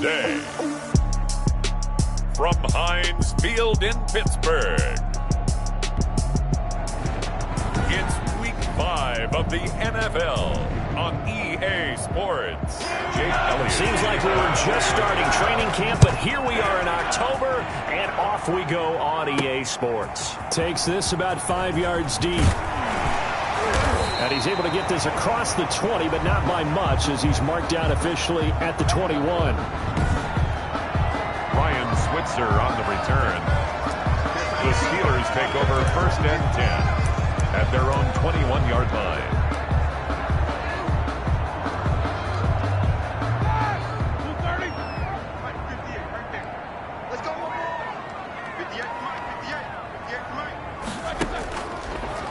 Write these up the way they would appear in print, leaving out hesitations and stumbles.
today. From Heinz Field in Pittsburgh, it's Week 5 of the NFL on EA Sports. Seems like we were just starting training camp, but here we are in October, and off we go on EA Sports. Takes this about 5 yards deep. And he's able to get this across the 20, but not by much, as he's marked down officially at the 21. Ryan Switzer on the return. The Steelers take over 1st and 10 at their own 21-yard line.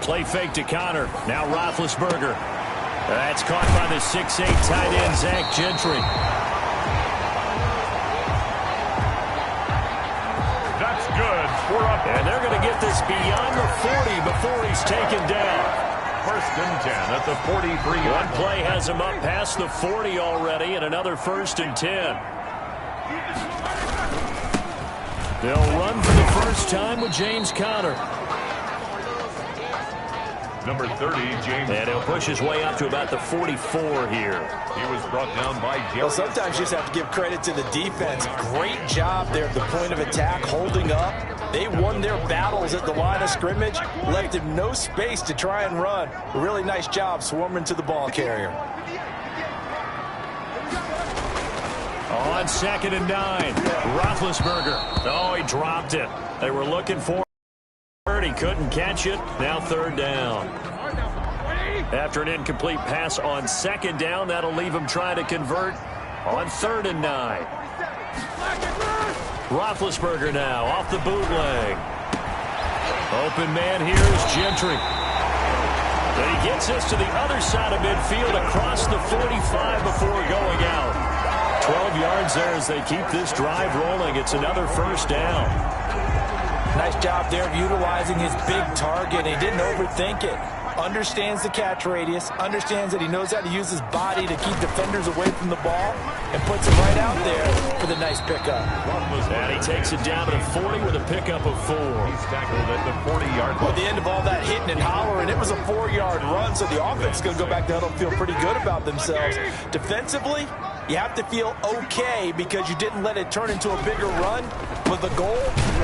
Play fake to Connor. Now Roethlisberger. That's caught by the 6'8 tight end, Zach Gentry. That's good. And they're going to get this beyond the 40 before he's taken down. 1st and 10 at the 43. One play has him up past the 40 already, and another 1st and 10. They'll run for the first time with James Conner. Number 30, James. And he'll push his way up to about the 44 here. He was brought down by Jerry. Well, sometimes you just have to give credit to the defense. Great job there at the point of attack, holding up. They won their battles at the line of scrimmage, left him no space to try and run. A really nice job swarming to the ball carrier. On 2nd and 9, Roethlisberger. Oh, he dropped it. They were looking for it. He couldn't catch it. Now 3rd down. After an incomplete pass on 2nd down, that'll leave him trying to convert on 3rd and 9. Roethlisberger now off the bootleg. Open man here is Gentry. But he gets this to the other side of midfield across the 45 before going out. 12 yards there as they keep this drive rolling. It's another 1st down. Nice job there of utilizing his big target. He didn't overthink it. Understands the catch radius. Understands that he knows how to use his body to keep defenders away from the ball. And puts it right out there for the nice pickup. And he takes it down to the 40 with a pickup of 4. He's tackled at the 40-yard line. At the end of all that hitting and hollering, it was a 4-yard run, so the offense is going to go back down and feel pretty good about themselves. Defensively, you have to feel okay because you didn't let it turn into a bigger run. But the goal,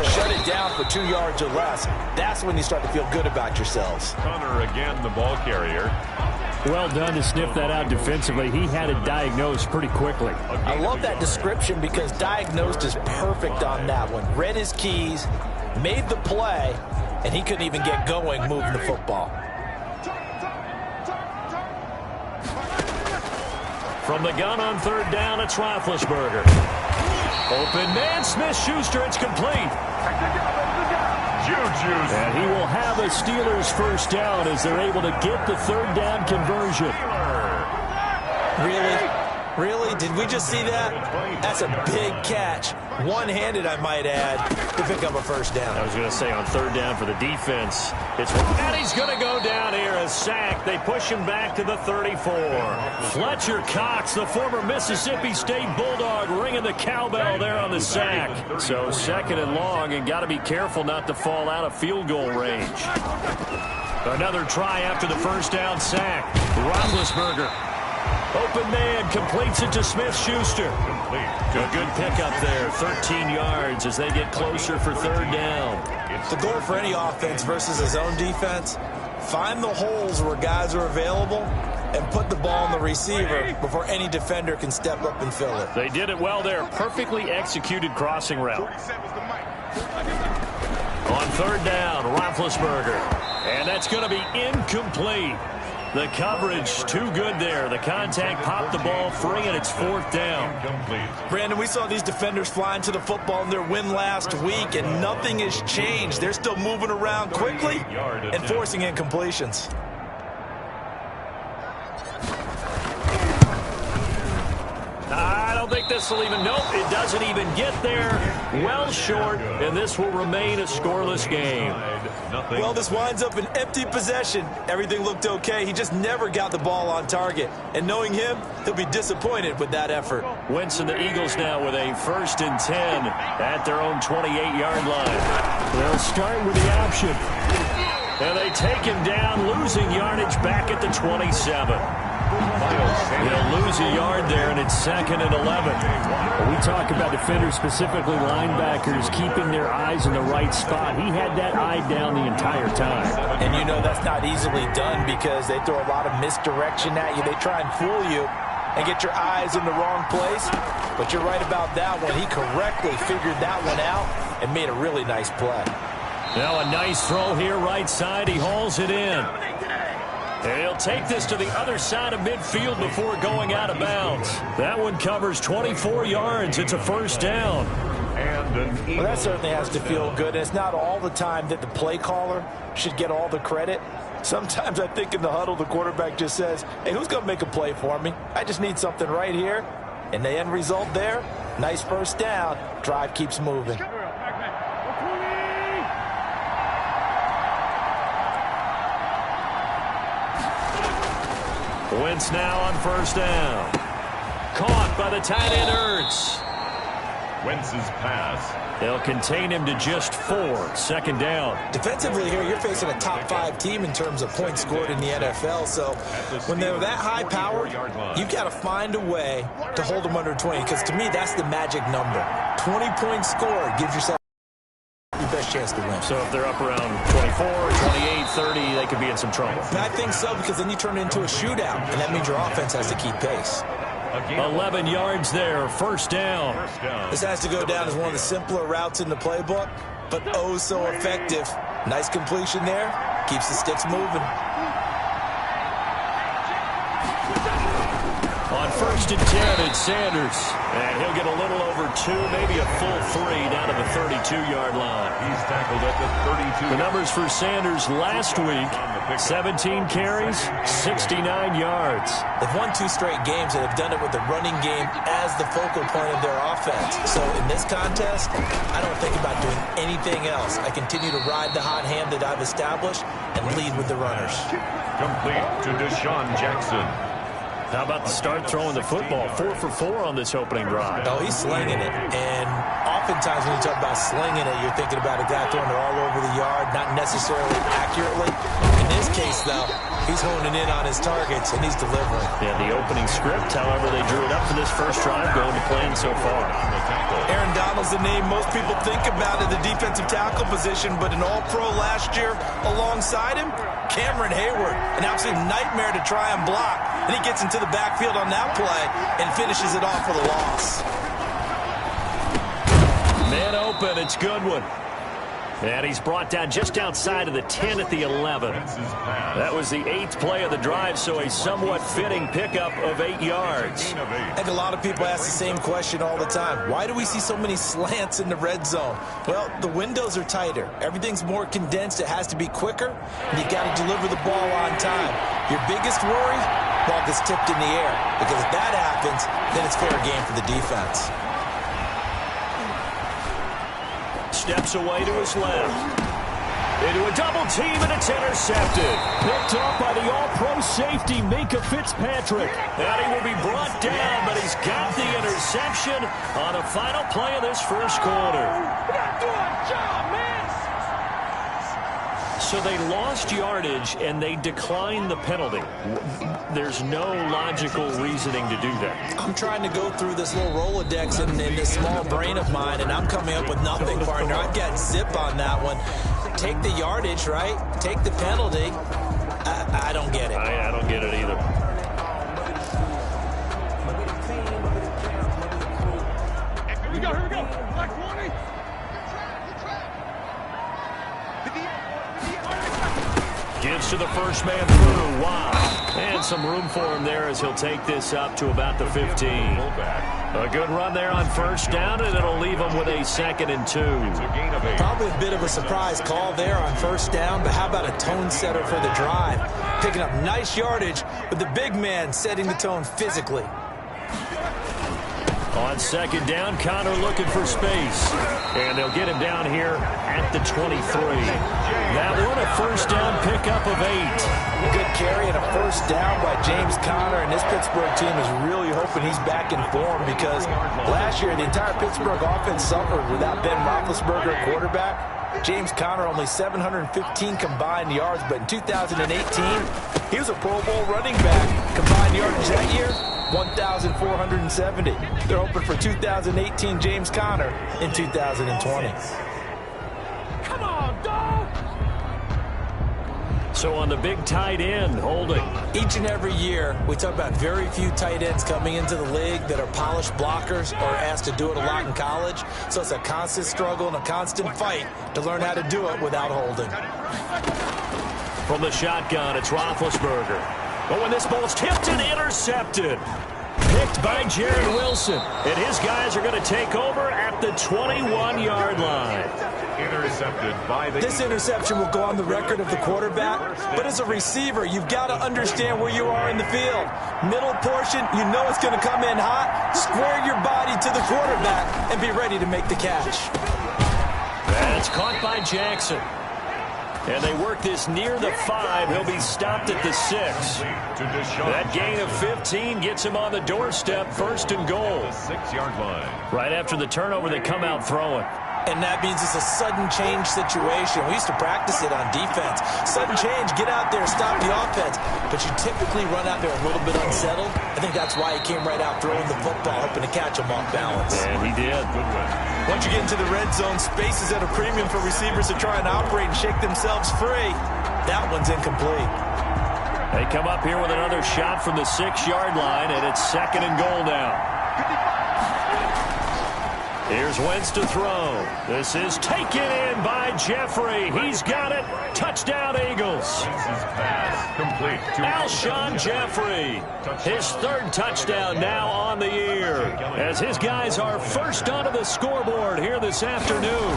shut it down for 2 yards or less. That's when you start to feel good about yourselves. Connor again, the ball carrier. Well done to sniff that out defensively. He had it diagnosed pretty quickly. I love that description because diagnosed is perfect on that one. Read his keys, made the play, and he couldn't even get going moving the football. From the gun on 3rd down, it's Roethlisberger. Open man, Smith-Schuster, it's complete. And he will have a Steelers 1st down as they're able to get the 3rd down conversion. Really? Really? Did we just see that? That's a big catch. One-handed, I might add, to pick up a 1st down. I was going to say on 3rd down for the defense. And he's going to go down here, a sack. They push him back to the 34. Fletcher Cox, the former Mississippi State Bulldog, ringing the cowbell there on the sack. So 2nd and long, and got to be careful not to fall out of field goal range. Another try after the 1st down sack. Roethlisberger. Open man completes it to Smith-Schuster. A good pickup there, 13 yards as they get closer for 3rd down. The goal for any offense versus his own defense, find the holes where guys are available and put the ball on the receiver before any defender can step up and fill it. They did it well there. Perfectly executed crossing route. On 3rd down, Roethlisberger. And that's going to be incomplete. The coverage too good there. The contact popped the ball free, and it's 4th down. Brandon, we saw these defenders flying to the football in their win last week, and nothing has changed. They're still moving around quickly and forcing incompletions. I don't don't think this will even, nope, it doesn't even get there. Well short, and this will remain a scoreless game. Well, this winds up an empty possession. Everything looked okay. He just never got the ball on target. And knowing him, he'll be disappointed with that effort. Wentz and the Eagles now with a 1st and 10 at their own 28-yard line. They'll start with the option. And they take him down, losing yardage back at the 27. He'll lose a yard there, and it's 2nd and 11. We talk about defenders, specifically linebackers, keeping their eyes in the right spot. He had that eye down the entire time. And you know that's not easily done because they throw a lot of misdirection at you. They try and fool you and get your eyes in the wrong place. But you're right about that one. He correctly figured that one out and made a really nice play. Now a nice throw here right side. He hauls it in. And he'll take this to the other side of midfield before going out of bounds. That one covers 24 yards. It's a 1st down. Well, that certainly has to feel good. And it's not all the time that the play caller should get all the credit. Sometimes I think in the huddle, the quarterback just says, hey, who's going to make a play for me? I just need something right here. And the end result there, nice 1st down. Drive keeps moving. Wentz now on 1st down. Caught by the tight end Ertz. Wentz's pass. They'll contain him to just 4. 2nd down. Defensively here, you're facing a top 5 team in terms of points scored in the NFL. So when they're that high powered, you've got to find a way to hold them under 20. Because to me, that's the magic number. 20 points scored gives yourself your best chance to win. So if they're up around 24, 28, 30, they could be in some trouble. And I think so, because then you turn it into a shootout, and that means your offense has to keep pace. 11 yards there, 1st down. This has to go down as one of the simpler routes in the playbook, but oh so effective. Nice completion there. Keeps the sticks moving. On 1st and 10, it's Sanders. And he'll get a little over 2, maybe a full 3 down to the 32-yard line. He's tackled at the 32. The numbers for Sanders last week, 17 carries, 69 yards. They've won 2 straight games, and they've done it with the running game as the focal point of their offense. So in this contest, I don't think about doing anything else. I continue to ride the hot hand that I've established and lead with the runners. Complete to Deshaun Jackson. How about the start throwing the football? 4 for 4 on this opening drive. Oh, he's slinging it. And oftentimes when you talk about slinging it, you're thinking about a guy throwing it all over the yard, not necessarily accurately. In this case, though, he's honing in on his targets, and he's delivering. Yeah, the opening script, however, they drew it up for this first drive, going to plan so far. Aaron Donald's the name most people think about at the defensive tackle position, but an All-Pro last year alongside him, Cameron Hayward, an absolute nightmare to try and block. And he gets into the backfield on that play and finishes it off with a loss. Man open, it's Goodwin. And he's brought down just outside of the 10 at the 11. That was the 8th play of the drive, so a somewhat fitting pickup of 8 yards. I think a lot of people ask the same question all the time. Why do we see so many slants in the red zone? Well, the windows are tighter. Everything's more condensed. It has to be quicker, and you got to deliver the ball on time. Your biggest worry? Ball gets tipped in the air, because if that happens, then it's fair game for the defense. Steps away to his left. Into a double team, and it's intercepted. Picked off by the all-pro safety, Minka Fitzpatrick. And he will be brought down, but he's got the interception on a final play of this first quarter. We gotta do our job, man. So they lost yardage, and they declined the penalty. There's no logical reasoning to do that. I'm trying to go through this little Rolodex in this small brain of mine, and I'm coming up with nothing, partner. I've got zip on that one. Take the yardage, right? Take the penalty. I don't get it. I don't get it either. Here we go. Black 20. Gives to the first man through. Wow. And some room for him there as he'll take this up to about the 15. A good run there on first down, and it'll leave him with a 2nd and 2. Probably a bit of a surprise call there on first down, but how about a tone setter for the drive? Picking up nice yardage, but the big man setting the tone physically. On second down, Connor looking for space. And they'll get him down here at the 23. That one, a first down pickup of 8. Good carry and a first down by James Conner, and this Pittsburgh team is really hoping he's back in form because last year the entire Pittsburgh offense suffered without Ben Roethlisberger at quarterback. James Conner only 715 combined yards, but in 2018, he was a Pro Bowl running back. Combined yardage that year, 1,470. They're hoping for 2018 James Conner in 2020. Come on, dog! So on the big tight end, holding. Each and every year, we talk about very few tight ends coming into the league that are polished blockers or asked to do it a lot in college. So it's a constant struggle and a constant fight to learn how to do it without holding. From the shotgun, it's Roethlisberger. But when this ball's tipped and intercepted. Picked by Jared Wilson. And his guys are going to take over at the 21-yard line. Intercepted by the... This interception will go on the record of the quarterback, but as a receiver, you've got to understand where you are in the field. Middle portion, you know it's going to come in hot. Square your body to the quarterback and be ready to make the catch. That's caught by Jackson. And they work this near the 5. He'll be stopped at the 6. That gain of 15 gets him on the doorstep, first and goal. The 6-yard line. Right after the turnover, they come out throwing. And that means it's a sudden change situation. We used to practice it on defense. Sudden change, get out there, stop the offense. But you typically run out there a little bit unsettled. I think that's why he came right out throwing the football, hoping to catch him off balance. And he did. Good one. Once you get into the red zone, space is at a premium for receivers to try and operate and shake themselves free. That one's incomplete. They come up here with another shot from the 6-yard line, and it's second and goal now. Here's Wentz to throw. This is taken in by Jeffrey. He's got it. Touchdown, Eagles. Wentz's pass complete to Alshon Jeffrey. His third touchdown now on the year. As his guys are first onto the scoreboard here this afternoon.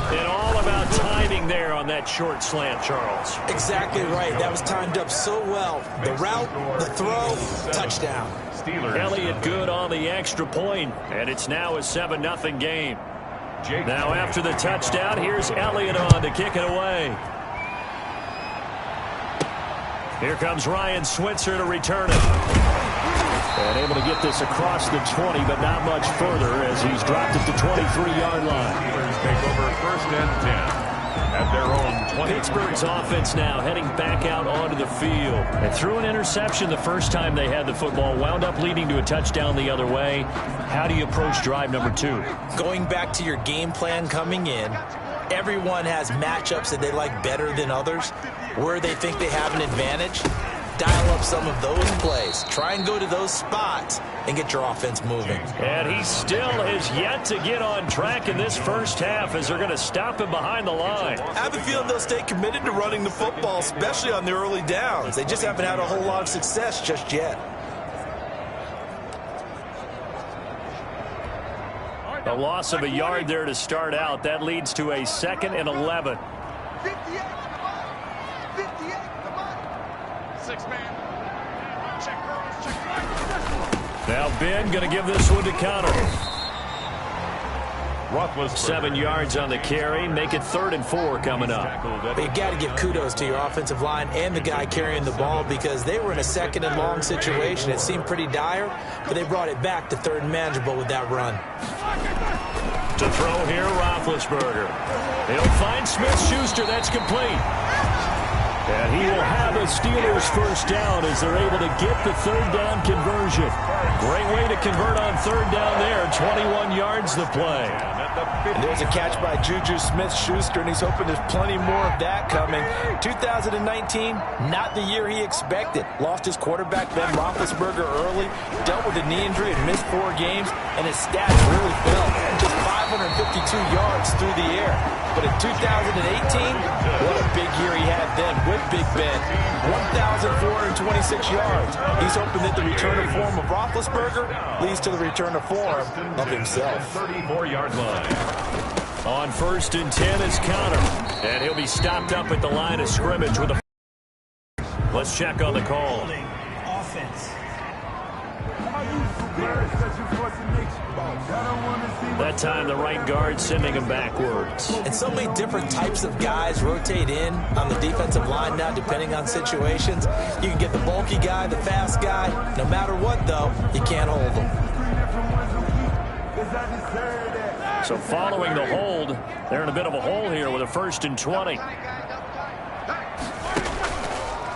And all about timing there on that short slant, Charles. Exactly right. That was timed up so well. The route, the throw, touchdown. Elliott good on the extra point, and it's now a 7-0 game. Now after the touchdown, here's Elliott on to kick it away. Here comes Ryan Switzer to return it. And able to get this across the 20, but not much further as he's dropped it to 23-yard line. Steelers take over first and 10 at their own 20. Pittsburgh's offense now heading back out onto the field. And threw an interception the first time they had the football, wound up leading to a touchdown the other way. How do you approach drive number 2? Going back to your game plan coming in, everyone has matchups that they like better than others, where they think they have an advantage. Dial up some of those plays. Try and go to those spots and get your offense moving. And he still has yet to get on track in this first half as they're going to stop him behind the line. I have a feeling they'll stay committed to running the football, especially on the early downs. They just haven't had a whole lot of success just yet. A loss of a yard there to start out. That leads to a 2nd and 11. 58, come on. 6-man. Check girls, check right. Now Ben going to give this one to Connor. Roethlisberger. 7 yards on the carry. Make it 3rd and 4 coming up. But you got to give kudos to your offensive line and the guy carrying the ball because they were in a 2nd and long situation. It seemed pretty dire, but they brought it back to 3rd and manageable with that run. To throw here, Roethlisberger. He'll find Smith-Schuster. That's complete. And he will have a Steelers first down as they're able to get the 3rd down conversion. Great way to convert on 3rd down there. 21 yards the play. And there's a catch by Juju Smith-Schuster, and he's hoping there's plenty more of that coming. 2019, not the year he expected. Lost his quarterback, Ben Roethlisberger, early. Dealt with a knee injury and missed 4 games, and his stats really fell. Just 552 yards through the air. But in 2018, what a big year he had then with Big Ben. 1,426 yards. He's hoping that the return of form of Roethlisberger leads to the return of form of himself. 34-yard line. On 1st and 10 is Connor. And he'll be stopped up at the line of scrimmage with a... Let's check on the call. Offense. That time the right guard sending him backwards. And so many different types of guys rotate in on the defensive line now, depending on situations. You can get the bulky guy, the fast guy. No matter what, though, you can't hold them. So following the hold, they're in a bit of a hole here with a 1st and 20.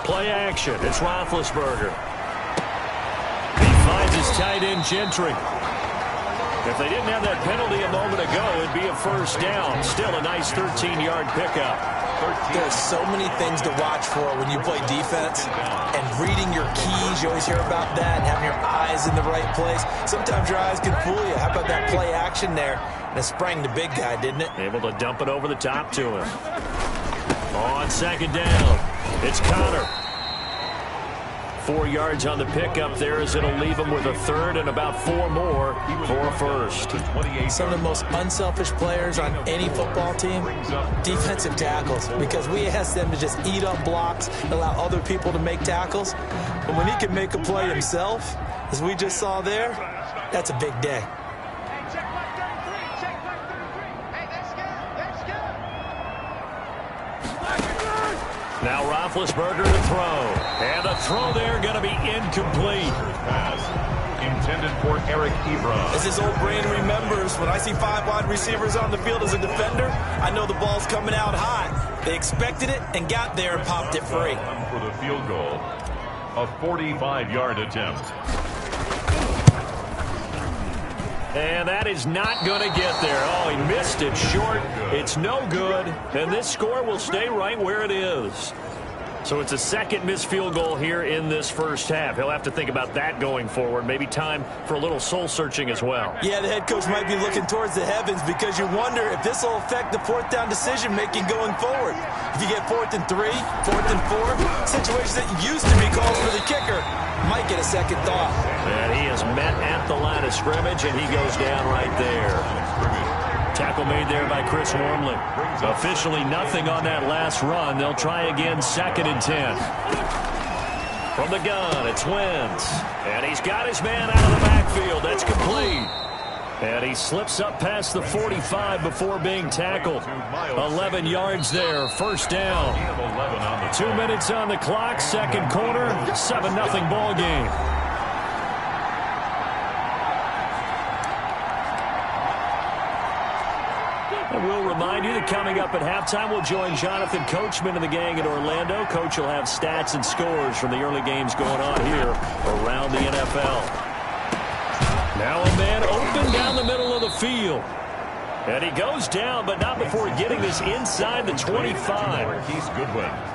Play action. It's Roethlisberger. He finds his tight end, Gentry. If they didn't have that penalty a moment ago, it'd be a 1st down. Still a nice 13-yard pickup. There's so many things to watch for when you play defense. And reading your keys, you always hear about that, and having your eyes in the right place. Sometimes your eyes can fool you. How about that play action there? And it sprang the big guy, didn't it? Able to dump it over the top to him. On 2nd down, it's Connor. 4 yards on the pickup there as it'll leave him with a 3rd and about 4 more for a 1st. Some of the most unselfish players on any football team, defensive tackles, because we ask them to just eat up blocks and allow other people to make tackles. But when he can make a play himself, as we just saw there, that's a big day. Now Roethlisberger to throw. And the throw there going to be incomplete. Pass intended for Eric Ebron. As his old brain remembers, when I see 5 wide receivers on the field as a defender, I know the ball's coming out hot. They expected it and got there and popped it free. For the field goal, a 45-yard attempt. And that is not going to get there. Oh, he missed it short. It's no good. And this score will stay right where it is. So it's a 2nd missed field goal here in this 1st half. He'll have to think about that going forward. Maybe time for a little soul-searching as well. Yeah, the head coach might be looking towards the heavens because you wonder if this will affect the 4th down decision-making going forward. If you get 4th and 3, 4th and 4, situations that used to be called for the kicker might get a second thought. And he is met at the line of scrimmage, and he goes down right there. Tackle made there by Chris Wormley. Officially nothing on that last run. They'll try again, 2nd and 10. From the gun, it's Wentz. And he's got his man out of the backfield. That's complete. And he slips up past the 45 before being tackled. 11 yards there, 1st down. 2 minutes on the clock, 2nd quarter, 7-0 ball game. And we'll remind you that coming up at halftime, we'll join Jonathan Coachman and the gang in Orlando. Coach will have stats and scores from the early games going on here around the NFL. Now a man open down the middle of the field. And he goes down, but not before getting this inside the 25.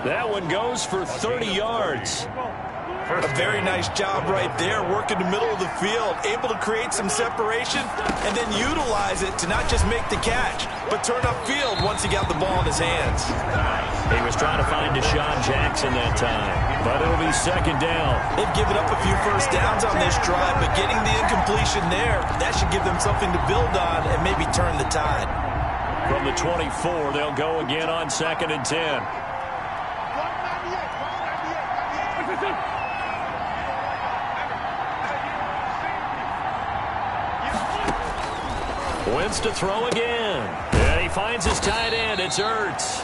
That one goes for 30 yards. A very nice job right there, working the middle of the field, able to create some separation and then utilize it to not just make the catch, but turn upfield once he got the ball in his hands. He was trying to find Deshaun Jackson that time, but it'll be 2nd down. They've given up a few 1st downs on this drive, but getting the incompletion there, that should give them something to build on and maybe turn the tide. From the 24, they'll go again on 2nd and 10. Wentz to throw again. And he finds his tight end. It's Ertz.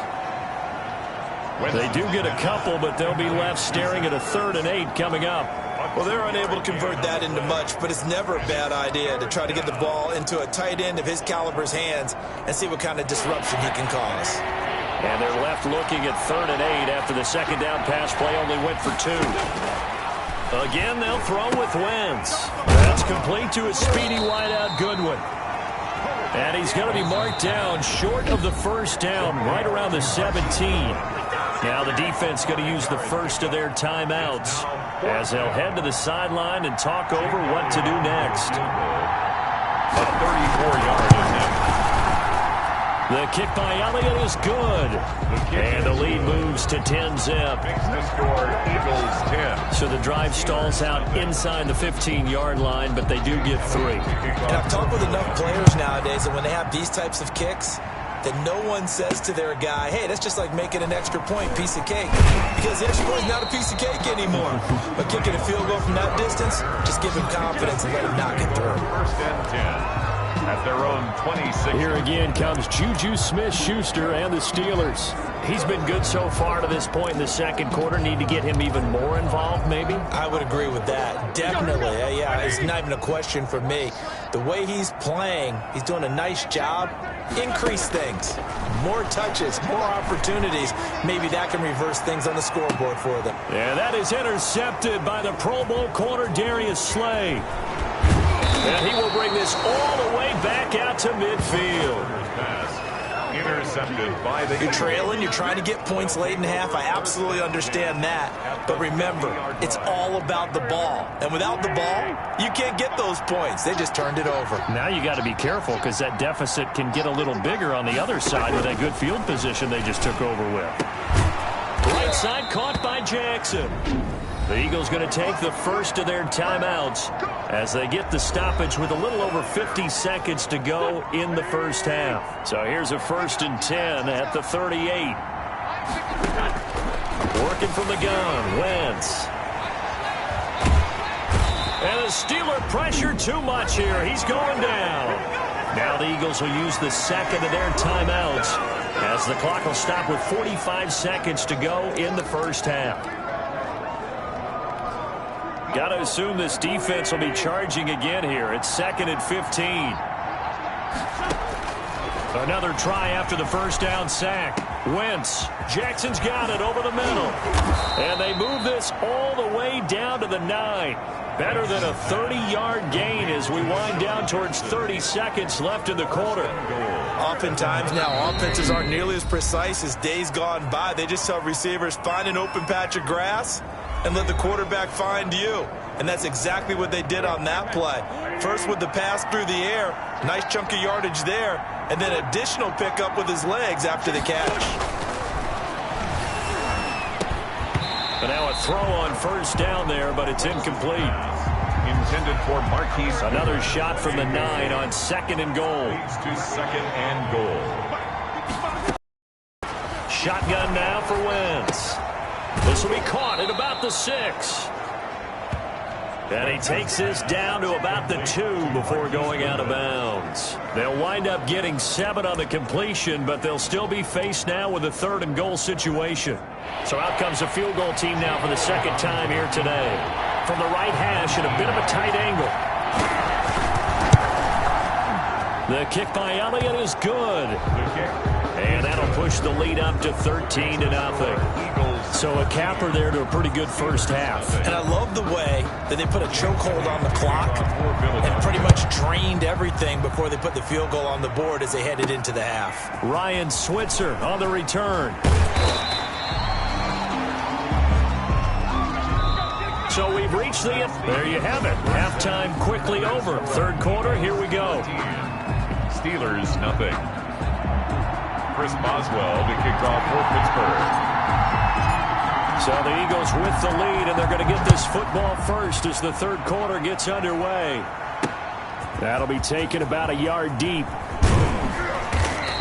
They do get a couple, but they'll be left staring at a 3rd and 8 coming up. Well, they're unable to convert that into much, but it's never a bad idea to try to get the ball into a tight end of his caliber's hands and see what kind of disruption he can cause. And they're left looking at 3rd and 8 after the 2nd down pass play only went for 2. Again, they'll throw with Wentz. That's complete to a speedy wideout Goodwin. And he's going to be marked down short of the 1st down, right around the 17. Now the defense going to use the first of their timeouts as they'll head to the sideline and talk over what to do next. A 34-yard attempt. The kick by Elliott is good. And the lead moves to 10-zip. Makes the score Eagles 10. So the drive stalls out inside the 15-yard line, but they do get 3. And I've talked with enough players nowadays that when they have these types of kicks, that no one says to their guy, hey, that's just like making an extra point, piece of cake. Because the extra point is not a piece of cake anymore. But kicking a field goal from that distance, just give him confidence and let him knock it through. 1st and 10. at their own 26. Here again comes Juju Smith-Schuster and the Steelers. He's been good so far to this point in the second quarter. Need to get him even more involved, maybe? I would agree with that. Definitely. Yeah, it's not even a question for me. The way he's playing, he's doing a nice job. Increase things. More touches, more opportunities. Maybe that can reverse things on the scoreboard for them. And that is intercepted by the Pro Bowl corner Darius Slay. And he will bring this all the way back out to midfield. Intercepted by the... You're trailing, you're trying to get points late in the half. I absolutely understand that. But remember, it's all about the ball. And without the ball, you can't get those points. They just turned it over. Now you got to be careful because that deficit can get a little bigger on the other side with that good field position they just took over with. Right side caught by Jackson. The Eagles going to take the first of their timeouts as they get the stoppage with a little over 50 seconds to go in the first half. So here's a 1st and 10 at the 38. Working from the gun, Wentz. And the Steeler pressure too much here. He's going down. Now the Eagles will use the second of their timeouts as the clock will stop with 45 seconds to go in the first half. Got to assume this defense will be charging again here. It's 2nd and 15. Another try after the first down sack. Wentz. Jackson's got it over the middle. And they move this all the way down to the 9. Better than a 30-yard gain as we wind down towards 30 seconds left in the quarter. Oftentimes now, offenses aren't nearly as precise as days gone by. They just tell receivers, find an open patch of grass and let the quarterback find you. And that's exactly what they did on that play. First with the pass through the air, nice chunk of yardage there, and then additional pickup with his legs after the catch. And now a throw on first down there, but it's incomplete. Intended for Marquise. Another shot from the 9 on 2nd and goal. Leads to 2nd and goal. Shotgun now for Wentz. This will be caught at about the 6. And he takes this down to about the 2 before going out of bounds. They'll wind up getting 7 on the completion, but they'll still be faced now with a 3rd and goal situation. So out comes a field goal team now for the second time here today. From the right hash at a bit of a tight angle. The kick by Elliott is good. And that'll push the lead up to 13-0. So a capper there to a pretty good first half. And I love the way that they put a chokehold on the clock and pretty much drained everything before they put the field goal on the board as they headed into the half. Ryan Switzer on the return. So we've reached the... There you have it. Halftime quickly over. 3rd quarter, here we go. Steelers, nothing. Chris Boswell to kick off for Pittsburgh. So the Eagles with the lead, and they're going to get this football first as the 3rd quarter gets underway. That'll be taken about a yard deep.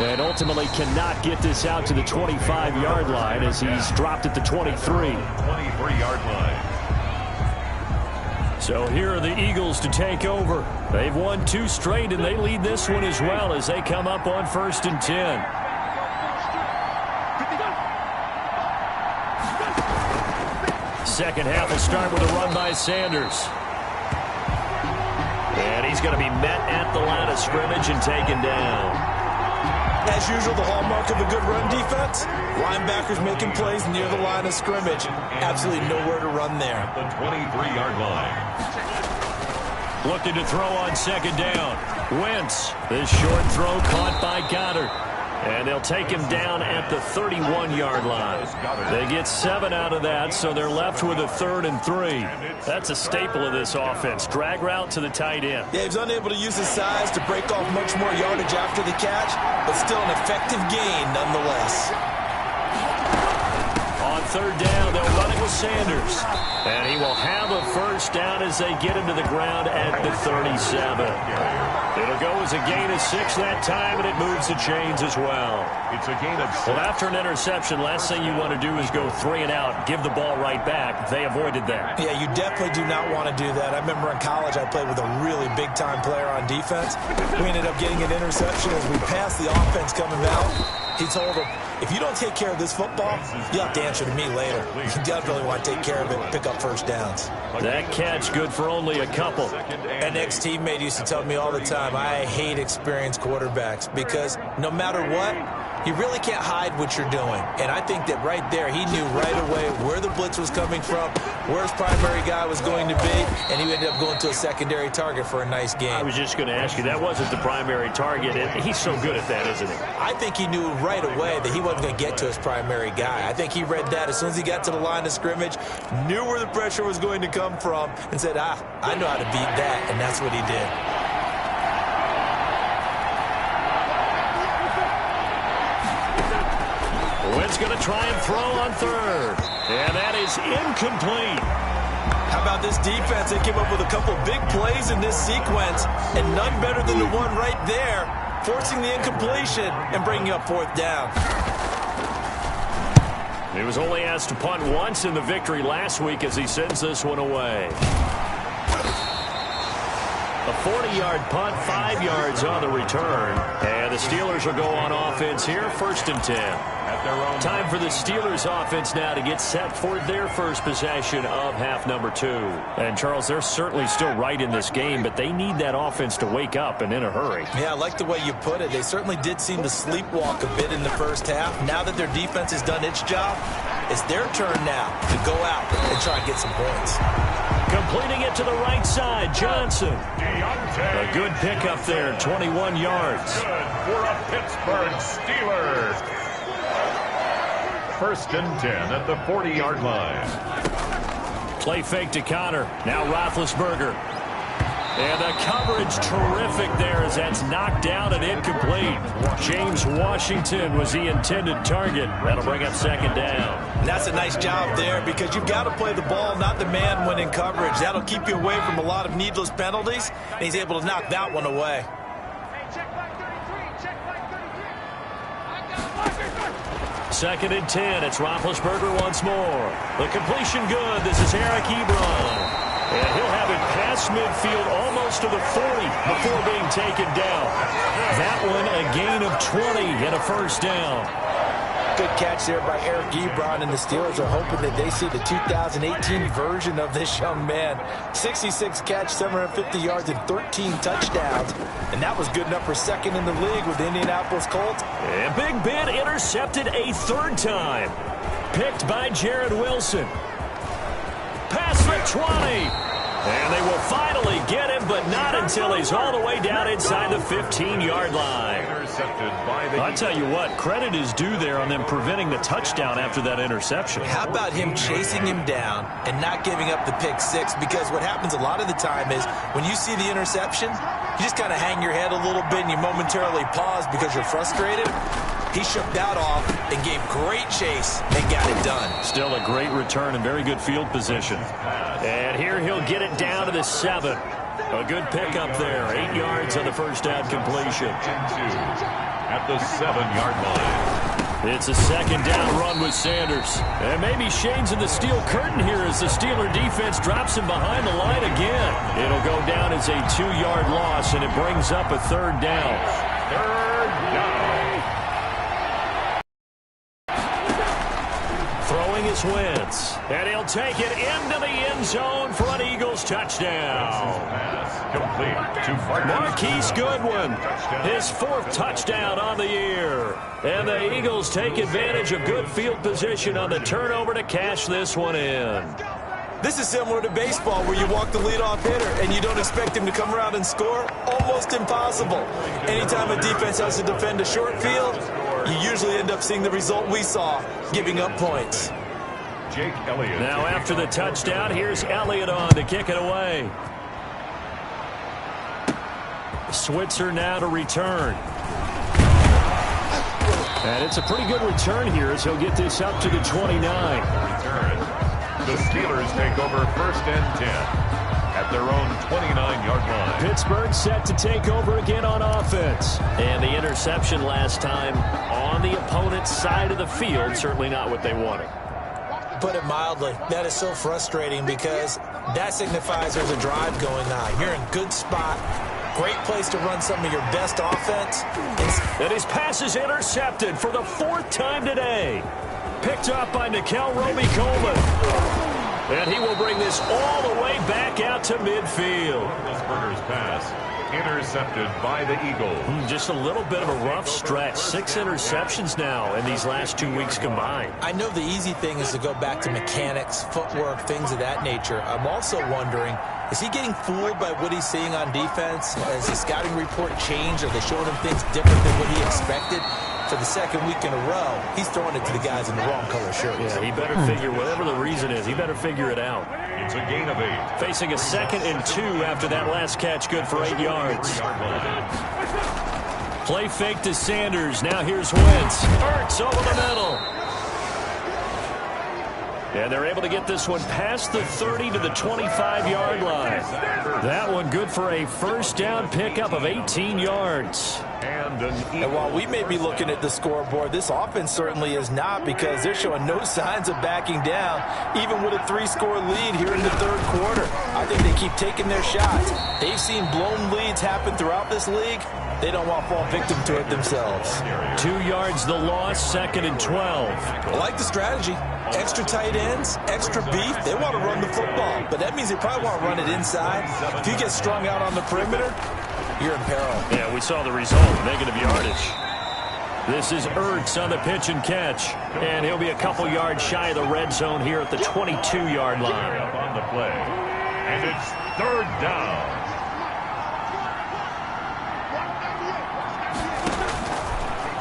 And ultimately cannot get this out to the 25-yard line as he's dropped at the 23. 23-yard line. So here are the Eagles to take over. They've won 2 straight, and they lead this one as well as they come up on 1st and 10. Second half will start with a run by Sanders. And he's going to be met at the line of scrimmage and taken down. As usual, the hallmark of a good run defense, linebackers making plays near the line of scrimmage. Absolutely nowhere to run there. The 23-yard line. Looking to throw on 2nd down. Wentz. This short throw caught by Goddard. And they'll take him down at the 31-yard line. They get 7 out of that, so they're left with a 3rd and 3. That's a staple of this offense. Drag route to the tight end. Yeah, he was unable to use his size to break off much more yardage after the catch, but still an effective gain nonetheless. On third down. They'll run it with Sanders. And he will have a first down as they get into the ground at the 37. It'll go as a gain of 6 that time, and it moves the chains as well. It's a gain of 6. Well, after an interception, last thing you want to do is go 3 and out, give the ball right back. They avoided that. Yeah, you definitely do not want to do that. I remember in college I played with a really big-time player on defense. We ended up getting an interception as we passed the offense coming out. He told him, if you don't take care of this football, you'll have to answer to me later. You definitely want to take care of it and pick up first downs. That catch good for only a couple. An ex-teammate used to tell me all the time, I hate experienced quarterbacks because no matter what, you really can't hide what you're doing. And I think that right there, he knew right away where the blitz was coming from, where his primary guy was going to be, and he ended up going to a secondary target for a nice game. I was just going to ask you, that wasn't the primary target, and he's so good at that, isn't he? I think he knew right away that he wasn't going to get to his primary guy. I think he read that as soon as he got to the line of scrimmage, knew where the pressure was going to come from, and said, I know how to beat that, and that's what he did. Wynn's going to try and throw on third. And that is incomplete. How about this defense? They came up with a couple big plays in this sequence, and none better than the one right there, forcing the incompletion and bringing up 4th down. He was only asked to punt once in the victory last week as he sends this one away. A 40-yard punt, 5 yards on the return. And the Steelers will go on offense here, 1st and 10. Time for the Steelers offense now to get set for their first possession of half number 2. And, Charles, they're certainly still right in this game, but they need that offense to wake up and in a hurry. Yeah, I like the way you put it. They certainly did seem to sleepwalk a bit in the first half. Now that their defense has done its job, it's their turn now to go out and try and get some points. Completing it to the right side, Johnson. A good pickup there, 21 yards. Good for a Pittsburgh Steelers. 1st and 10 at the 40-yard line. Play fake to Connor. Now Roethlisberger. And the coverage terrific there as that's knocked down and incomplete. James Washington was the intended target. That'll bring up 2nd down. And that's a nice job there because you've got to play the ball, not the man when in coverage. That'll keep you away from a lot of needless penalties, and he's able to knock that one away. Second and 10. It's Roethlisberger once more. The completion good. This is Eric Ebron. And he'll have it past midfield almost to the 40 before being taken down. That one a gain of 20 and a 1st down. Good catch there by Eric Ebron, and the Steelers are hoping that they see the 2018 version of this young man. 66 catch, 750 yards, and 13 touchdowns. And that was good enough for 2nd in the league with the Indianapolis Colts. And Big Ben intercepted a 3rd time. Picked by Jared Wilson. Past the 20. And they will finally get him, but not until he's all the way down inside the 15-yard line. I'll tell you what, credit is due there on them preventing the touchdown after that interception. How about him chasing him down and not giving up the pick 6? Because what happens a lot of the time is when you see the interception, you just kind of hang your head a little bit and you momentarily pause because you're frustrated. He shook that off and gave great chase and got it done. Still a great return and very good field position. And here he'll get it down to the 7. A good pickup there. 8 yards on the 1st down completion. At the 7-yard line. It's a 2nd down run with Sanders. And maybe shades in the steel curtain here as the Steeler defense drops him behind the line again. It'll go down as a 2-yard loss, and it brings up a 3rd down. 3rd down. Throwing is Wentz. And he'll take it into the end zone for an Eagles touchdown. Complete to Marquise Goodwin, his 4th touchdown on the year. And the Eagles take advantage of good field position on the turnover to cash this one in. This is similar to baseball where you walk the leadoff hitter and you don't expect him to come around and score. Almost impossible. Anytime a defense has to defend a short field, you usually end up seeing the result we saw, giving up points. Jake Elliott. Now after the touchdown, here's Elliott on to kick it away. Switzer now to return. And it's a pretty good return here as he'll get this up to the 29. Return. The Steelers take over first and 10 at their own 29-yard line. Pittsburgh set to take over again on offense. And the interception last time on the opponent's side of the field, certainly not what they wanted. Put it mildly, that is so frustrating because that signifies there's a drive going on. You're in good spot. Great place to run some of your best offense. And his pass is intercepted for the 4th time today. Picked up by Nikel Roby-Coleman. And he will bring this all the way back out to midfield. Roethlisberger's pass intercepted by the Eagles. Just a little bit of a rough stretch. 6 interceptions now in these last 2 weeks combined. I know the easy thing is to go back to mechanics, footwork, things of that nature. I'm also wondering, is he getting fooled by what he's seeing on defense? Has the scouting report changed? Are they showing him things different than what he expected? For the 2nd week in a row, he's throwing it to the guys in the wrong color shirts. Yeah, he better figure, whatever the reason is, he better figure it out. It's a gain of 8. Facing a 2nd and 2 after that last catch, good for 8 yards. Play fake to Sanders. Now here's Wentz. Ertz over the middle. And they're able to get this one past the 30 to the 25-yard line. That one good for a first down pickup of 18 yards. And while we may be looking at the scoreboard, this offense certainly is not, because they're showing no signs of backing down, even with a 3-score lead here in the 3rd quarter. I think they keep taking their shots. They've seen blown leads happen throughout this league. They don't want to fall victim to it themselves. 2 yards the loss, 2nd and 12. I like the strategy. Extra tight ends, extra beef. They want to run the football, but that means they probably want to run it inside. If you get strung out on the perimeter, you're in peril. Yeah, we saw the result, negative yardage. This is Ertz on the pitch and catch, and he'll be a couple yards shy of the red zone here at the 22-yard line. Up on the play, and it's 3rd down.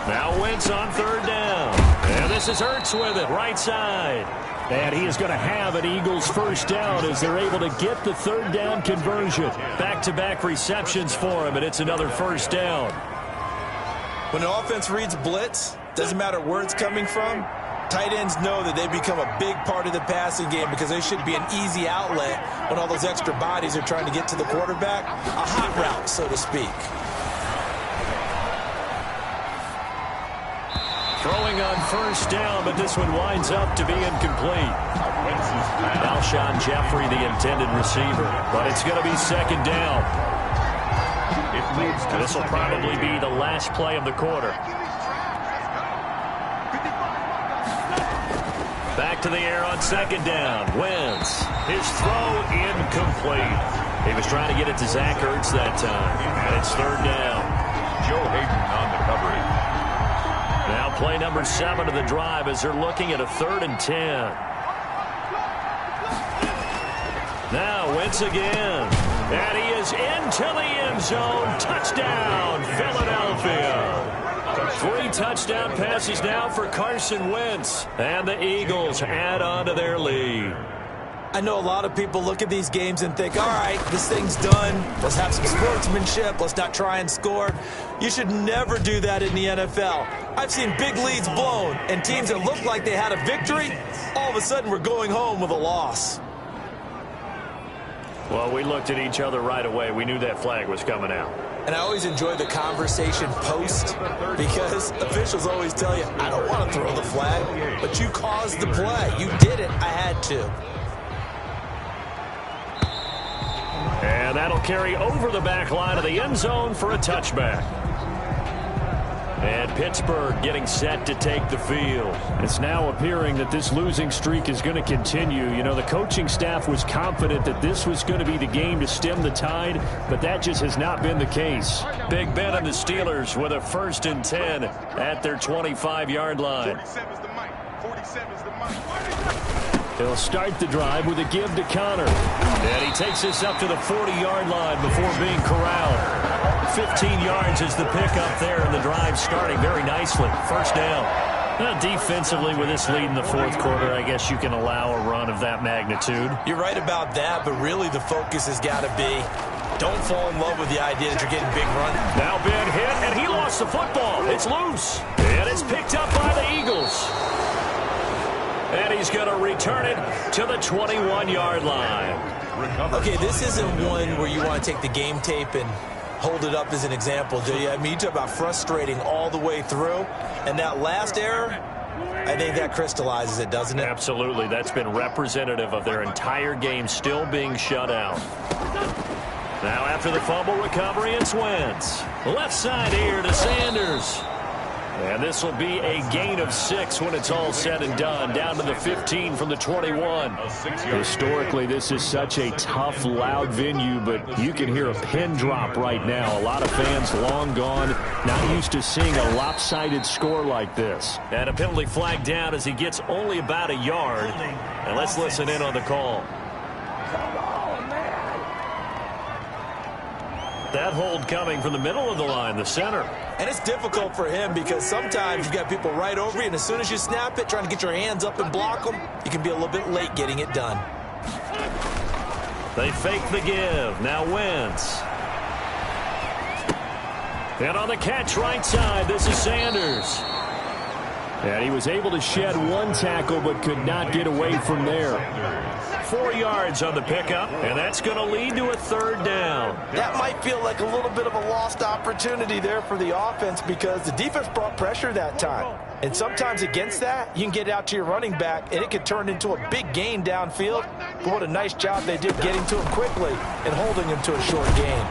Now Wentz on 3rd down. And this is Ertz with it, right side. And he is going to have an Eagles first down as they're able to get the 3rd down conversion. Back-to-back receptions for him, and it's another first down. When an offense reads blitz, doesn't matter where it's coming from, tight ends know that they become a big part of the passing game because they should be an easy outlet when all those extra bodies are trying to get to the quarterback. A hot route, so to speak. Throwing on first down, but this one winds up to be incomplete. Alshon Jeffrey, the intended receiver. But it's going to be 2nd down. This will probably be the last play of the quarter. Back to the air on 2nd down. Wentz. His throw incomplete. He was trying to get it to Zach Ertz that time. And it's 3rd down. Joe Hayden on the coverage. Now play number 7 of the drive as they're looking at a 3rd and 10. Now Wentz again. And he is into the end zone. Touchdown, Philadelphia. 3 touchdown passes now for Carson Wentz. And the Eagles add on to their lead. I know a lot of people look at these games and think, all right, this thing's done. Let's have some sportsmanship. Let's not try and score. You should never do that in the NFL. I've seen big leads blown, and teams that looked like they had a victory, all of a sudden we're going home with a loss. Well, we looked at each other right away. We knew that flag was coming out. And I always enjoy the conversation post because officials always tell you, I don't want to throw the flag, but you caused the play. You did it. I had to. And that'll carry over the back line of the end zone for a touchback. And Pittsburgh getting set to take the field. It's now appearing that this losing streak is going to continue. You know, the coaching staff was confident that this was going to be the game to stem the tide, but that just has not been the case. Big Ben and the Steelers with a 1st and 10 at their 25-yard line. 47's the mic. 47's the mic. He'll start the drive with a give to Connor. And he takes this up to the 40-yard line before being corralled. 15 yards is the pickup there, and the drive starting very nicely. First down. Defensively, with this lead in the 4th quarter, I guess you can allow a run of that magnitude. You're right about that, but really the focus has got to be don't fall in love with the idea that you're getting big run. Now Ben hit, and he lost the football. It's loose. And it's picked up by the Eagles. And he's going to return it to the 21-yard line. Okay, this isn't one where you want to take the game tape and hold it up as an example, do you? I mean, you talk about frustrating all the way through. And that last error, I think that crystallizes it, doesn't it? Absolutely. That's been representative of their entire game still being shut out. Now after the fumble recovery, it's Wentz. Left side here to Sanders. And this will be a gain of 6 when it's all said and done. Down to the 15 from the 21. Historically, this is such a tough, loud venue, but you can hear a pin drop right now. A lot of fans long gone, not used to seeing a lopsided score like this. And a penalty flag down as he gets only about a yard. And let's listen in on the call. That hold coming from the middle of the line, the center. And it's difficult for him because sometimes you've got people right over you, and as soon as you snap it, trying to get your hands up and block them, you can be a little bit late getting it done. They fake the give. Now Wentz. And on the catch right side, this is Sanders. And he was able to shed one tackle but could not get away from there. 4 yards on the pickup, and that's going to lead to a 3rd down. That might feel like a little bit of a lost opportunity there for the offense because the defense brought pressure that time. And sometimes against that, you can get out to your running back, and it could turn into a big gain downfield. But what a nice job they did getting to him quickly and holding him to a short gain.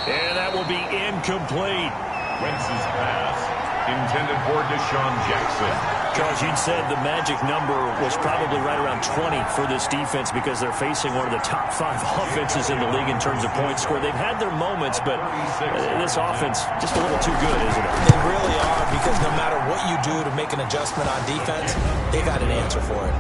And that will be incomplete. Wentz's pass intended for Deshaun Jackson. Charles, you'd said the magic number was probably right around 20 for this defense because they're facing one of the top 5 offenses in the league in terms of points scored. They've had their moments, but this offense just a little too good, isn't it? They really are, because no matter what you do to make an adjustment on defense, they got an answer for it.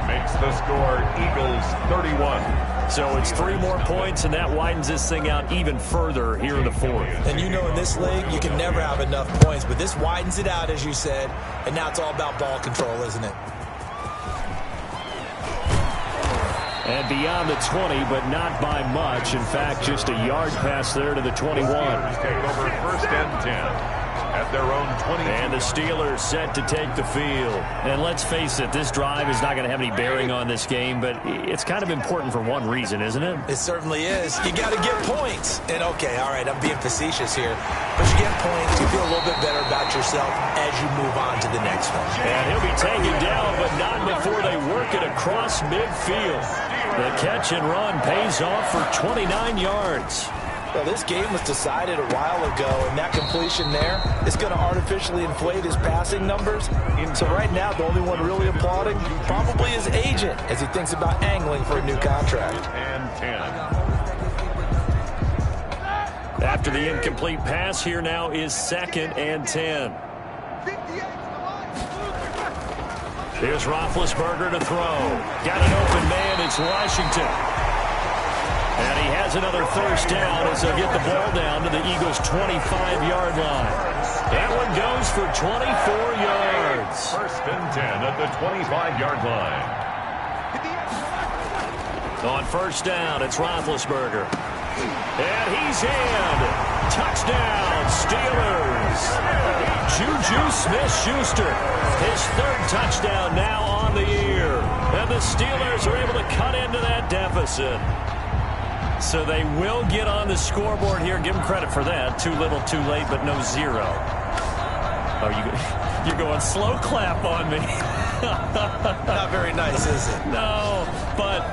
Makes the score Eagles 31. So it's 3 more points, and that widens this thing out even further here in the 4th. And you know in this league, you can never have enough points, but this widens it out, as you said, and now it's all about ball control, isn't it? And beyond the 20, but not by much. In fact, just a yard pass there to the 21. Steelers take over 1st and 10 at their own 20. And the Steelers set to take the field. And let's face it, this drive is not going to have any bearing on this game, but it's kind of important for one reason, isn't it? It certainly is. You got to get points. And okay, all right, I'm being facetious here, but you get points, you feel a little bit better about yourself as you move on to the next one. And he'll be taken down, but not before they work it across midfield. The catch and run pays off for 29 yards. Well, this game was decided a while ago, and that completion there is going to artificially inflate his passing numbers. So right now, the only one really applauding probably his agent as he thinks about angling for a new contract. And 10. After the incomplete pass, here now is 2nd and 10. Here's Roethlisberger to throw. Got an open man. It's Washington. And he has another 1st down as they'll get the ball down to the Eagles' 25-yard line. That one goes for 24 yards. 1st and 10 at the 25-yard line. On 1st down, it's Roethlisberger. And he's in. Touchdown, Steelers. Juju Smith-Schuster, his 3rd touchdown now on the year. And the Steelers are able to cut into that deficit. So they will get on the scoreboard here. Give them credit for that. Too little, too late, but no 0. Oh, you're going slow clap on me. Not very nice, is it? No, but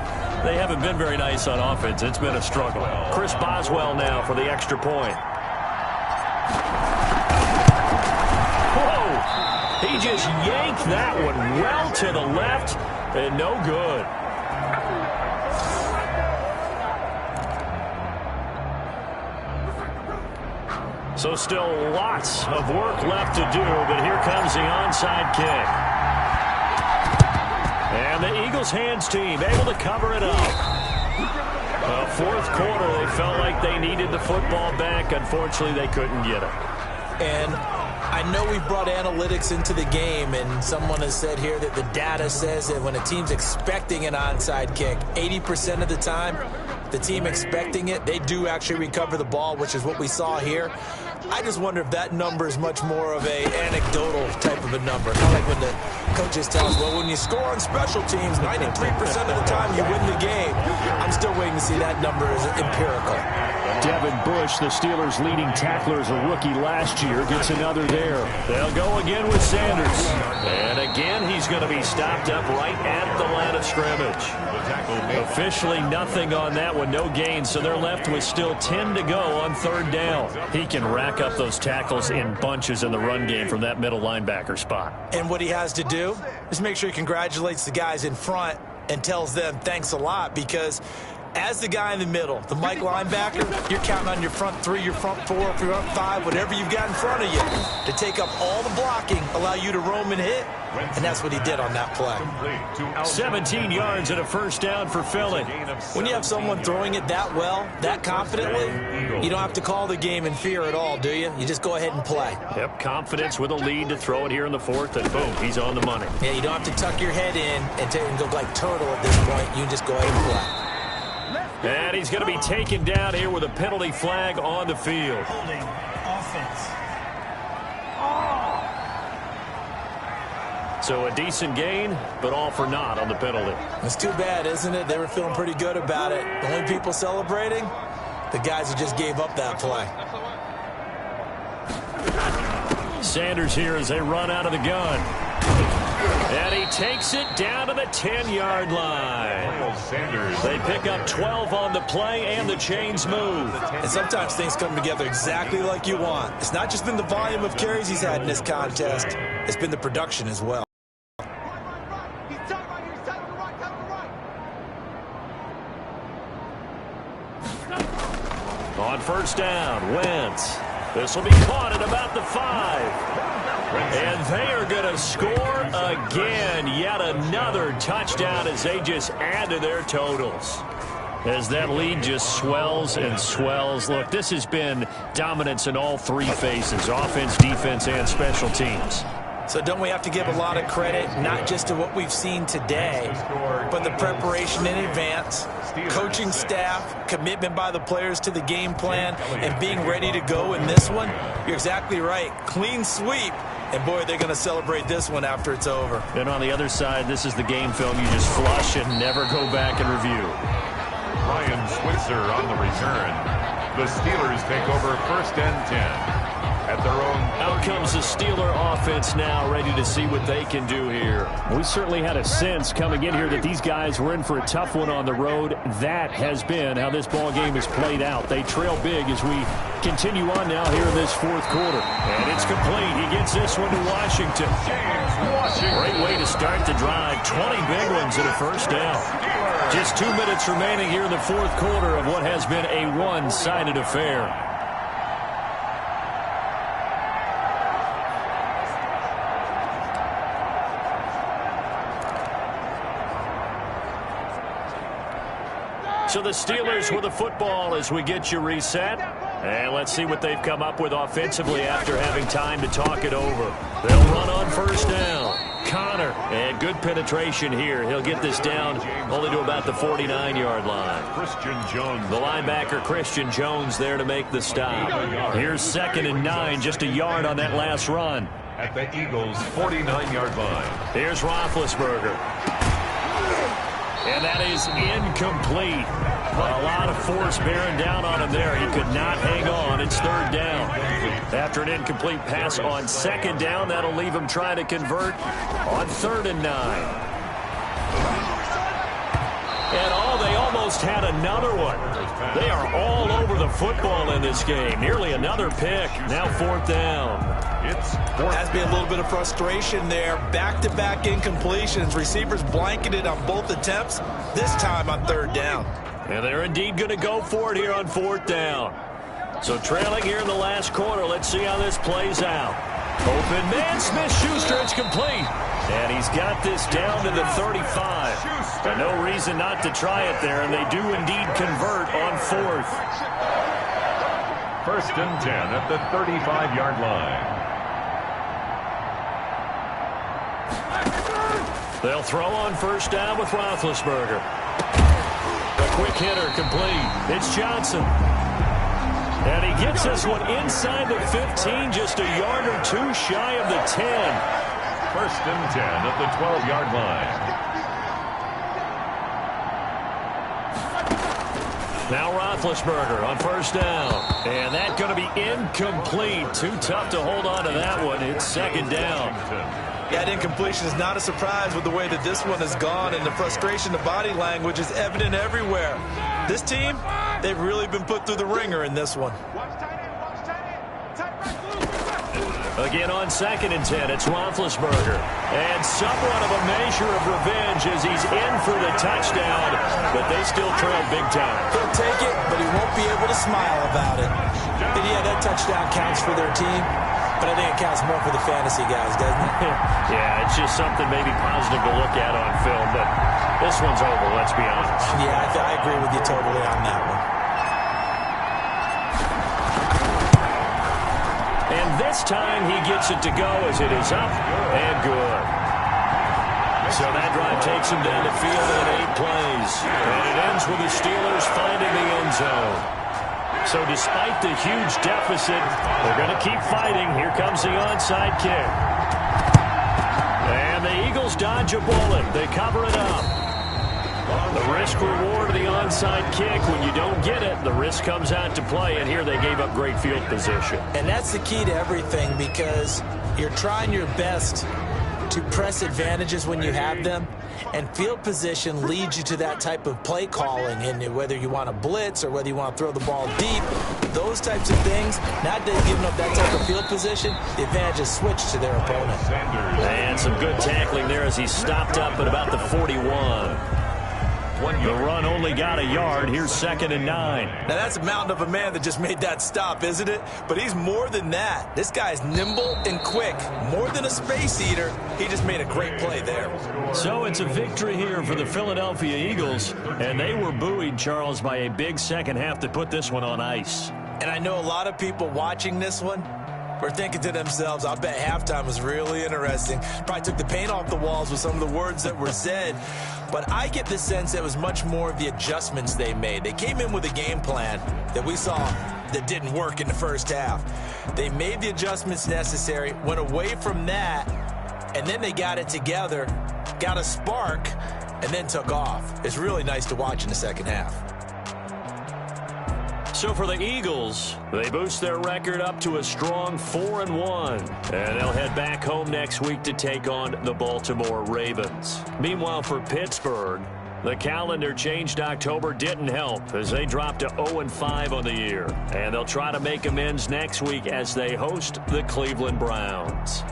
they haven't been very nice on offense. It's been a struggle. Chris Boswell now for the extra point. Whoa! He just yanked that one well to the left, and no good. So still lots of work left to do, but here comes the onside kick. And the Eagles hands team able to cover it up. 4th quarter, they felt like they needed the football back. Unfortunately, they couldn't get it. And I know we've brought analytics into the game, and someone has said here that the data says that when a team's expecting an onside kick, 80% of the time, the team expecting it, they do actually recover the ball, which is what we saw here. I just wonder if that number is much more of a anecdotal type of a number. Kind of like when the coaches tell us, well, when you score on special teams, 93% of the time you win the game. I'm still waiting to see that number as empirical. Devin Bush, the Steelers' leading tackler as a rookie last year, gets another there. They'll go again with Sanders. And again, he's going to be stopped up right at the line of scrimmage. Officially nothing on that one, no gain, so they're left with still 10 to go on third down. He can rack up those tackles in bunches in the run game from that middle linebacker spot. And what he has to do is make sure he congratulates the guys in front and tells them thanks a lot, because as the guy in the middle, the Mike linebacker, you're counting on your front three, your front four, your front five, whatever you've got in front of you to take up all the blocking, allow you to roam and hit, and that's what he did on that play. 17 yards and a first down for Philly. When you have someone throwing it that well, that confidently, you don't have to call the game in fear at all, do you? You just go ahead and play. Yep, confidence with a lead to throw it here in the fourth, and boom, he's on the money. Yeah, you don't have to tuck your head in and go like turtle at this point. You can just go ahead and play. And he's going to be taken down here with a penalty flag on the field. Holding offense. So a decent gain, but all for naught on the penalty. It's too bad, isn't it? They were feeling pretty good about it. The only people celebrating, the guys who just gave up that play. Sanders here as they run out of the gun. And he takes it down to the 10-yard line. They pick up 12 on the play, and the chains move. And sometimes things come together exactly like you want. It's not just been the volume of carries he's had in this contest. It's been the production as well. On first down, Wentz. This will be caught at about the 5. And they are going to score again. Yet another touchdown as they just add to their totals. As that lead just swells and swells. Look, this has been dominance in all three phases, offense, defense, and special teams. So don't we have to give a lot of credit, not just to what we've seen today, but the preparation in advance, coaching staff, commitment by the players to the game plan, and being ready to go in this one? You're exactly right. Clean sweep. And, boy, they're going to celebrate this one after it's over. And on the other side, this is the game film you just flush and never go back and review. Ryan Switzer on the return. The Steelers take over first and 10. At their own. Out comes the Steeler offense now, ready to see what they can do here. We certainly had a sense coming in here that these guys were in for a tough one on the road. That has been how this ball game has played out. They trail big as we continue on now here in this fourth quarter. And it's complete. He gets this one to Washington. Great way to start the drive. 20 big ones and a first down. Just 2 minutes remaining here in the fourth quarter of what has been a one-sided affair. So the Steelers with the football as we get you reset. And let's see what they've come up with offensively after having time to talk it over. They'll run on first down. Connor, and good penetration here. He'll get this down only to about the 49-yard line. Christian Jones. The linebacker, Christian Jones, there to make the stop. Here's 2nd and 9, just a yard on that last run. At the Eagles' 49-yard line. Here's Roethlisberger. And that is incomplete. A lot of force bearing down on him there. He could not hang on. It's third down. After an incomplete pass on 2nd down, that'll leave him trying to convert on 3rd and 9. And they almost had another one. They are all over the football in this game. Nearly another pick. Now 4th down. Has been a little bit of frustration there. Back-to-back incompletions. Receivers blanketed on both attempts, this time on 3rd down. And they're indeed going to go for it here on 4th down. So trailing here in the last quarter. Let's see how this plays out. Open man, Smith-Schuster, it's complete. And he's got this down to the 35. And no reason not to try it there, and they do indeed convert on 4th. First and 10 at the 35-yard line. They'll throw on first down with Roethlisberger. quick hitter complete. It's Johnson. And he gets this one inside the 15, just a yard or two shy of the 10. First and 10 at the 12-yard line. Now Roethlisberger on first down. And that's going to be incomplete. Too tough to hold on to that one. It's second down. That incompletion is not a surprise with the way that this one has gone, and the frustration, the body language is evident everywhere. This team, they've really been put through the ringer in this one. Again on second and 10, it's Roethlisberger. And somewhat of a measure of revenge as he's in for the touchdown, but they still trail big time. He'll take it, but he won't be able to smile about it. And yeah, that touchdown counts for their team, but I think it counts more for the fantasy guys, doesn't it? Yeah, it's just something maybe positive to look at on film, but this one's over, let's be honest. Yeah, I agree with you totally on that one. And this time he gets it to go as it is up and good. So that drive takes him down the field in 8 plays. And it ends with the Steelers finding the end zone. So despite the huge deficit, they're going to keep fighting. Here comes the onside kick. And the Eagles dodge a bullet. They cover it up. The risk-reward of the onside kick, when you don't get it, the risk comes out to play, and here they gave up great field position. And that's the key to everything, because you're trying your best to press advantages when you have them, and field position leads you to that type of play calling, and whether you want to blitz or whether you want to throw the ball deep, those types of things, not giving up that type of field position, the advantage is switched to their opponent. And some good tackling there as he stopped up at about the 41. The run only got a yard. Here's second and 9. Now, that's a mountain of a man that just made that stop, isn't it? But he's more than that. This guy's nimble and quick. More than a space eater. He just made a great play there. So it's a victory here for the Philadelphia Eagles. And they were buoyed, Charles, by a big second half to put this one on ice. And I know a lot of people watching this one were thinking to themselves, I bet halftime was really interesting. Probably took the paint off the walls with some of the words that were said. But I get the sense that it was much more of the adjustments they made. They came in with a game plan that we saw that didn't work in the first half. They made the adjustments necessary, went away from that, and then they got it together, got a spark, and then took off. It's really nice to watch in the second half. So for the Eagles, they boost their record up to a strong 4-1. And they'll head back home next week to take on the Baltimore Ravens. Meanwhile, for Pittsburgh, the calendar changed October didn't help as they dropped to 0-5 on the year. And they'll try to make amends next week as they host the Cleveland Browns.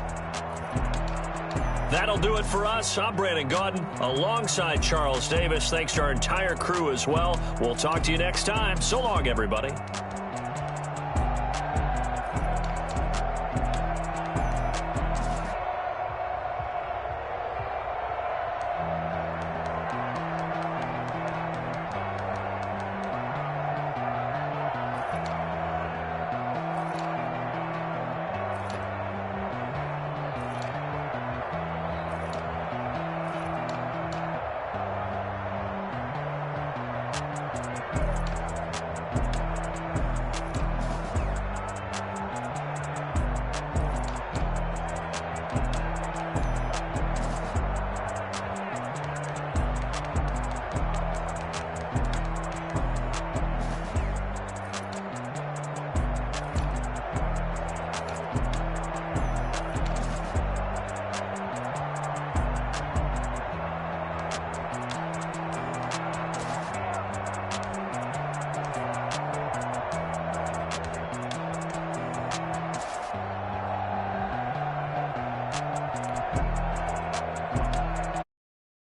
That'll do it for us. I'm Brandon Gaudin alongside Charles Davis. Thanks to our entire crew as well. We'll talk to you next time. So long, everybody.